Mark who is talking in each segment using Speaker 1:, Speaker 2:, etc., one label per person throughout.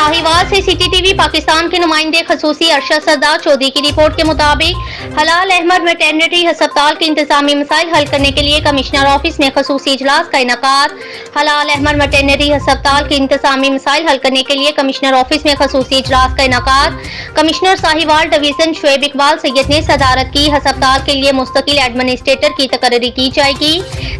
Speaker 1: साहिवाल से city TV Pakistan के नुमाइंदे खसूसी अरशद सरदार चौधरी की रिपोर्ट के मुताबिक हलाल अहमद वेटरनरी अस्पताल के इंतजामी मसाइल हल करने के लिए कमिश्नर ऑफिस में खसूसी इजलास का इनेकाद। हलाल अहमद वेटरनरी अस्पताल के इंतजामी मसाइल हल करने के लिए कमिश्नर ऑफिस में खसूसी इजलास का इनेकाद। कमिश्नर साहिवाल डिवीजन शुएब इकबाल सैयद ने सदारत की। अस्पताल के लिए मुस्तकिल एडमिनिस्ट्रेटर की तकर्री की जाएगी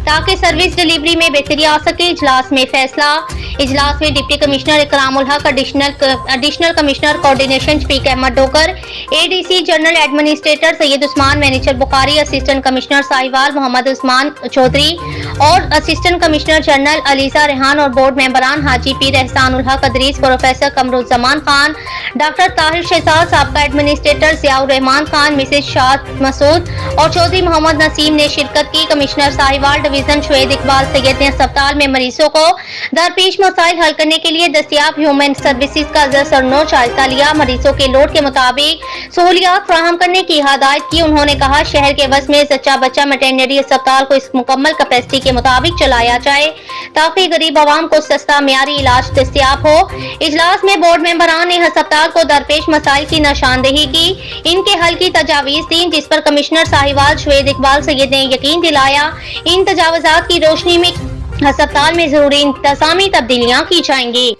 Speaker 1: ताकि सर्विस डिलीवरी में बेहतरी आ सके। इजलास में फैसला। इजलास में deputy commissioner Ikramul Haq, additional commissioner coordination Shafiq Ahmed Dogar, ADC general administrator Syed Usman, manager Bukhari, assistant commissioner Sahiwal Muhammad Usman Chaudhry और assistant commissioner general Aliza Rehan और बोर्ड मेंबरान हाजी पीर एहसान उल हक अदरीस, प्रोफेसर कमरुज्जमान खान, डॉक्टर ताहिर शहजाद, साबका एडमिनिस्ट्रेटर जियाउर रहमान खान, मिसेज शाद मसूद और चौधरी मोहम्मद नसीम ने शिरकत की। कमिश्नर साहिवाल डिवीजन शुएब इकबाल सैयद ने अस्पताल में मरीजों को दरपेश मसाइल हल करने के लिए दस्तियाब ह्यूमन सर्विसेज का जर-सर-नो जायजा लिया। मरीजों के लोड के मुताबिक सहूलियात फराहम करने की हिदायत की। उन्होंने कहा शहर के वस में जच्चा बच्चा वेटरनरी अस्पताल को इस मुकम्मल कैपेसिटी के मुताबिक चलाया जाए ताकि गरीब आवाम को सस्ता मियारी इलाज दस्तियाब हो। इजलास में बोर्ड मेंबरान ने अस्पताल को दरपेश मसाइल की निशानदेही की, इनके हल की तजावीज दी, जिस पर कमिश्नर साहिवाल शुएब इकबाल सैयद ने यकीन दिलाया इन तजावुजात की रोशनी में अस्पताल में जरूरी इंतजामी तब्दीलियां की जाएंगी।